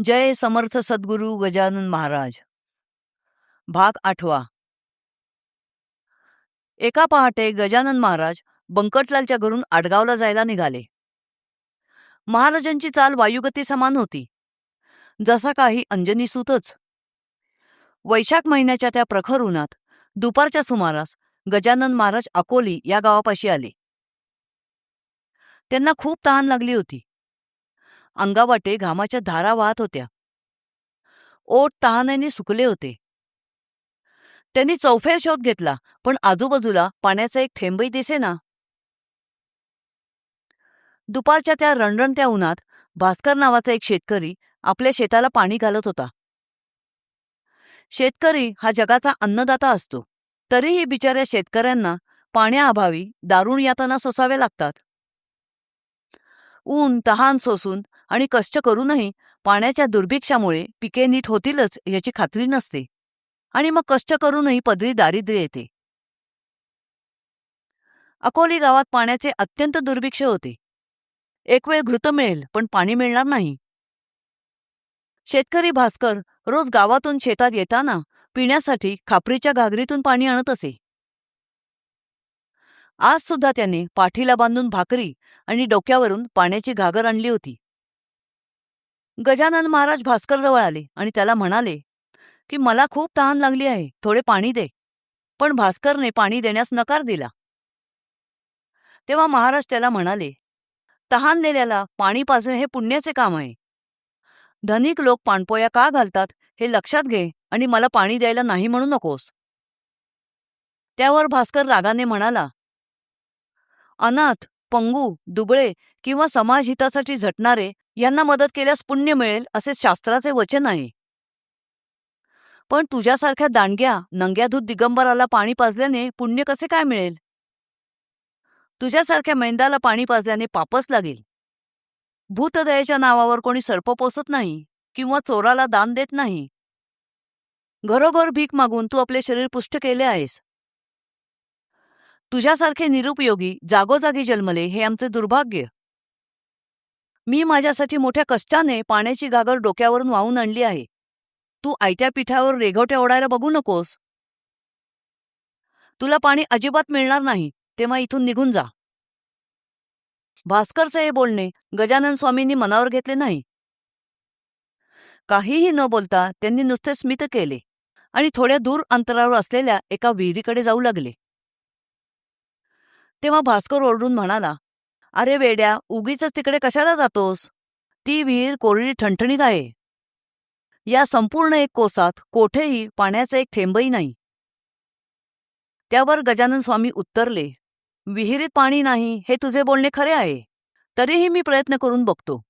जय समर्थ सद्गुरू गजानन महाराज. भाग 8. एका पहाटे गजानन महाराज बंकटलालच्या घरून आडगावला जायला निघाले. महाराजांची चाल वायुगती समान होती, जसा काही अंजनीसूतच. वैशाख महिन्याच्या त्या प्रखर उन्हात दुपारच्या सुमारास गजानन महाराज अकोली या गावापाशी आले. त्यांना खूप तहान लागली होती. अंगावाटे घामाच्या धारा वाहत होत्या. ओठ तहानेने सुकले होते. त्यांनी चौफेर शोध घेतला, पण आजूबाजूला पाण्याचा एक थेंबही दिसेना. दुपारच्या त्या रणरणत्या उन्हात भास्कर नावाचा एक शेतकरी आपल्या शेताला पाणी घालत होता. शेतकरी हा जगाचा अन्नदाता असतो, तरीही बिचाऱ्या शेतकऱ्यांना पाण्याअभावी दारुण यातना सोसाव्या लागतात. ऊन तहान सोसून आणि कष्ट करूनही पाण्याच्या दुर्भिक्षामुळे पिके नीट होतीलच याची खात्री नसते, आणि मग कष्ट करूनही पदरी दारिद्र्य येते. अकोली गावात पाण्याचे अत्यंत दुर्भिक्ष होते. एक वेळ घृत मिळेल, पण पाणी मिळणार नाही. शेतकरी भास्कर रोज गावातून शेतात येताना पिण्यासाठी खापरीच्या घागरीतून पाणी आणत असे. आज सुद्धा त्याने पाठीला बांधून भाकरी आणि डोक्यावरून पाण्याची घागर आणली होती. गजानन महाराज भास्करजवळ आले आणि त्याला म्हणाले की मला खूप तहान लागली आहे, थोडे पाणी दे. पण भास्करने पाणी देण्यास नकार दिला. तेव्हा महाराज त्याला म्हणाले, तहान दिल्याला पाणी पाजणे हे पुण्याचे काम आहे. धनिक लोक पाणपोया का घालतात हे लक्षात घे आणि मला पाणी द्यायला नाही म्हणू नकोस. त्यावर भास्कर रागाने म्हणाला, अनाथ, पंगू, दुबळे किंवा समाजहितासाठी झटणारे यांना मदत केल्यास पुण्य मिळेल असे शास्त्राचे वचन आहे. पण तुझ्यासारख्या दांडग्या नंग्याधूत दिगंबराला पाणी पाजल्याने पुण्य कसे काय मिळेल? तुझ्यासारख्या मेंढाला पाणी पाजल्याने पापच लागेल. भूतदयेच्या नावावर कोणी सर्प पोसत नाही किंवा चोराला दान देत नाही. घरोघर भीक मागून तू आपले शरीर पुष्ट केले आहेस. तुझ्यासारखे निरुपयोगी जागोजागी जन्मले हे आमचे दुर्भाग्य. मी माझ्यासाठी मोठ्या कष्टाने पाण्याची घागर डोक्यावरून वाहून आणली आहे. तू आयत्या पिठावर रेघवट्या ओढायला बघू नकोस. तुला पाणी अजिबात मिळणार नाही, तेव्हा इथून निघून जा. भास्करचे हे बोलणे गजानन स्वामींनी मनावर घेतले नाही. काहीही न बोलता त्यांनी नुसते स्मित केले आणि थोड्या दूर अंतरावर असलेल्या एका विहिरीकडे जाऊ लागले. तेव्हा भास्कर ओरडून म्हणाला, अरे वेड्या, उगीच तिकडे कशाला जातोस? ती विहीर कोरडी ठणठणीत आहे. या संपूर्ण एक कोसात कोठेही पाण्याचा एक थेंबही नाही. त्यावर गजानन स्वामी उत्तरले, विहिरीत पाणी नाही हे तुझे बोलणे खरे आहे, तरीही मी प्रयत्न करून बघतो.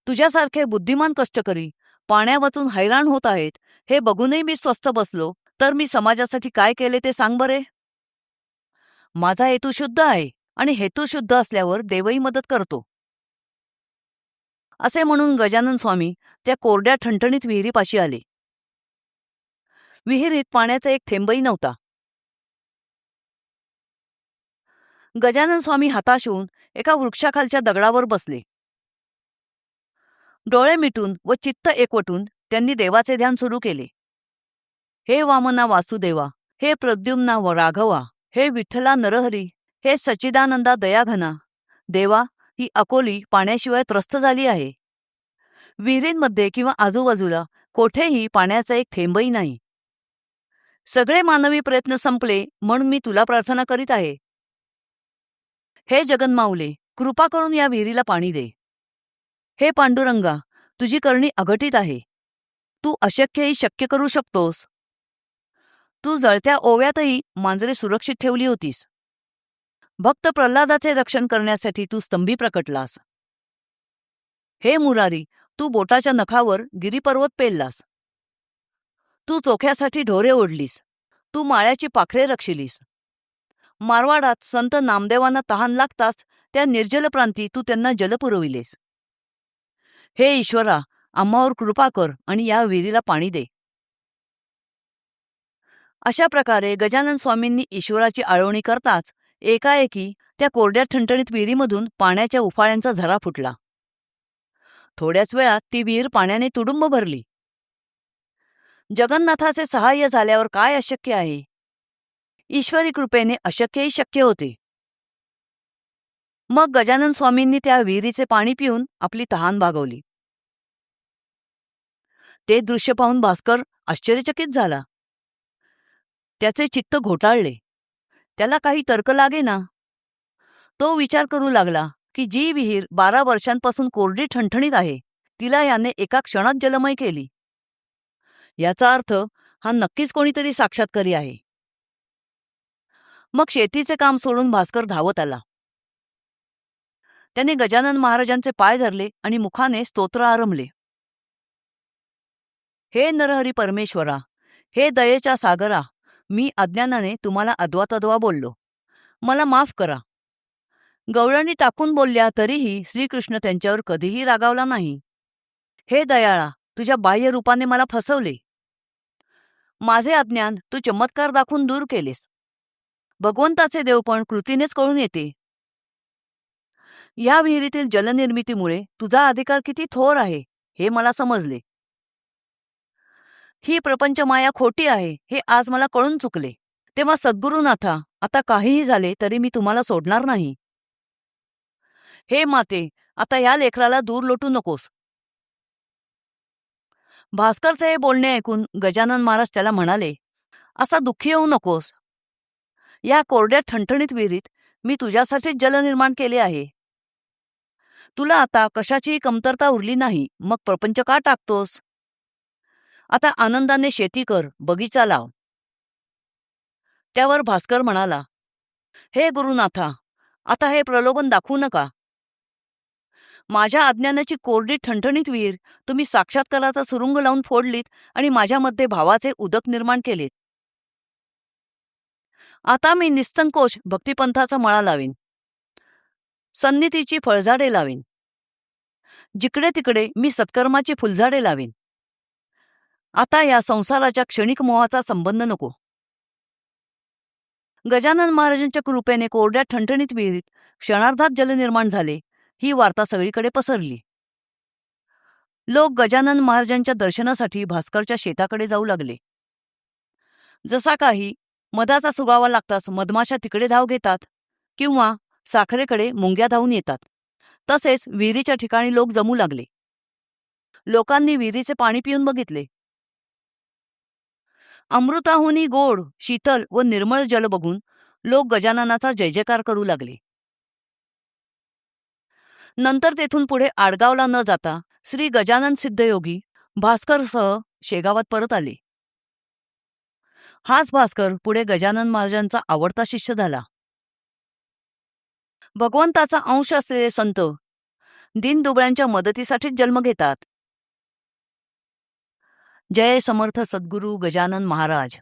तुझ्यासारखे बुद्धिमान कष्टकरी पाण्या वाचून हैराण होत आहेत हे बघूनही मी स्वस्थ बसलो तर मी समाजासाठी काय केले ते सांग बरे. माझा हेतू शुद्ध आहे आणि हेतू शुद्ध असल्यावर देवही मदत करतो. असे म्हणून गजानन स्वामी त्या कोरड्या ठणठणीत विहिरीपाशी आले. विहिरीत पाण्याचा एक थेंबही नव्हता. गजानन स्वामी हताश होऊन एका वृक्षाखालच्या दगडावर बसले. डोळे मिटून व चित्त एकवटून त्यांनी देवाचे ध्यान सुरू केले. हे वामना वासुदेवा, हे प्रद्युम्ना व राघवा, हे विठ्ठला नरहरी, हे सच्चिदानंदा दयाघना. देवा, ही अकोली पाण्याशिवाय त्रस्त झाली आहे. विहिरींमध्ये किंवा आजूबाजूला कोठेही पाण्याचा एक थेंबही नाही. सगळे मानवी प्रयत्न संपले म्हणून मी तुला प्रार्थना करीत आहे. हे जगन्माऊले, कृपा करून या विहिरीला पाणी दे. हे पांडुरंगा, तुझी करणी अघटित आहे. तू अशक्यही शक्य करू शकतोस. तू जळत्या ओव्यातही मांजरे सुरक्षित ठेवली होतीस. भक्त प्रल्हादाचे रक्षण करण्यासाठी तू स्तंभी प्रकटलास. हे मुरारी, तू बोटाच्या नखावर गिरीपर्वत पेललास. तू चोख्यासाठी ढोरे ओढलीस. तू माळ्याची पाखरे रक्षिलीस. मारवाडात संत नामदेवांना तहान लागताच त्या निर्जल प्रांती तू त्यांना जल पुरविलेस. हे ईश्वरा, आम्हावर कृपा कर आणि या विहिरीला पाणी दे. अशा प्रकारे गजानन स्वामींनी ईश्वराची आळवणी करताच एकाएकी त्या कोरड्या ठणठणीत विहिरीमधून पाण्याच्या उफाळ्यांचा झरा फुटला. थोड्याच वेळात ती विहीर पाण्याने तुडुंब भरली. जगन्नाथाचे सहाय्य झाल्यावर काय अशक्य आहे? ईश्वरी कृपेने अशक्यही शक्य होते. मग गजानन स्वामींनी त्या विहिरीचे पाणी पिऊन आपली तहान भागवली. ते दृश्य पाहून भास्कर आश्चर्यचकित झाला. त्याचे चित्त घोटाळले. त्याला काही तर्क लागेना. तो विचार करू लागला की जी विहीर 12 वर्षांपासून कोरडी ठणठणीत आहे, तिला याने एका क्षणात जलमय केली. याचा अर्थ हा नक्कीच कोणीतरी साक्षात्कारी आहे. मग शेतीचे काम सोडून भास्कर धावत आला. त्याने गजानन महाराजांचे पाय धरले आणि मुखाने स्तोत्र आरंभले. हे नरहरी परमेश्वरा, हे दयेच्या सागरा, मी अज्ञानाने तुम्हाला अद्वातद्वा बोललो. मला माफ करा. गवळणी टाकून बोलल्या तरीही श्रीकृष्ण त्यांच्यावर कधीही रागावला नाही. हे दयाळा, तुझ्या बाह्य रूपाने मला फसवले. माझे अज्ञान तू चमत्कार दाखवून दूर केलेस. भगवंताचे देवपण कृतीनेच कळून येते. या विहिरीतील जलनिर्मितीमुळे तुझा अधिकार किती थोर आहे हे मला समजले. ही प्रपंच माया खोटी आहे हे आज मला कळून चुकले. तेव्हा सद्गुरुनाथा, आता काहीही झाले तरी मी तुम्हाला सोडणार नाही. हे माते, आता या लेकराला दूर लोटू नकोस. भास्करचे हे बोलणे ऐकून गजानन महाराज त्याला म्हणाले, असा दुःखी होऊ नकोस. या कोरड्या ठणठणीत विहिरीत मी तुझ्यासाठीच जल निर्माण केले आहे. तुला आता कशाचीही कमतरता उरली नाही, मग प्रपंच का टाकतोस? आता आनंदाने शेती कर, बगीचा लाव. त्यावर भास्कर म्हणाला, हे गुरुनाथा, आता हे प्रलोभन दाखवू नका. माझ्या अज्ञानाची कोरडी ठणठणीत विहीर तुम्ही साक्षात्काराचा सुरुंग लावून फोडलीत आणि माझ्यामध्ये भावाचे उदक निर्माण केलेत. आता मी निस्संकोच भक्तिपंथाचा मळा लावीन. सन्निधीची फळझाडे लावीन. जिकडे तिकडे मी सत्कर्माची फुलझाडे लावीन. आता या संसाराच्या क्षणिक मोहाचा संबंध नको. गजानन महाराजांच्या कृपेने कोरड्या ठणठणीत विहिरीत क्षणार्धात जल निर्माण झाले. ही वार्ता सगळीकडे पसरली. लोक गजानन महाराजांच्या दर्शनासाठी भास्करच्या शेताकडे जाऊ लागले. जसा काही मधाचा सुगावा लागताच मधमाशा तिकडे धाव घेतात किंवा साखरेकडे मुंग्या धावून येतात, तसेच विहिरीच्या ठिकाणी लोक जमू लागले. लोकांनी विहिरीचे पाणी पिऊन बघितले. अमृताहुनी गोड, शीतल व निर्मळ जल बघून लोक गजाननाचा जय जयकार करू लागले. नंतर तेथून पुढे आडगावला न जाता श्री गजानन सिद्धयोगी भास्करसह शेगावात परत आले. हाच भास्कर पुढे गजानन महाराजांचा आवडता शिष्य झाला. भगवंताचा अंश असलेले संत दीनदुबळ्यांच्या मदतीसाठीच जन्म घेतात. जय समर्थ सद्गुरू गजानन महाराज.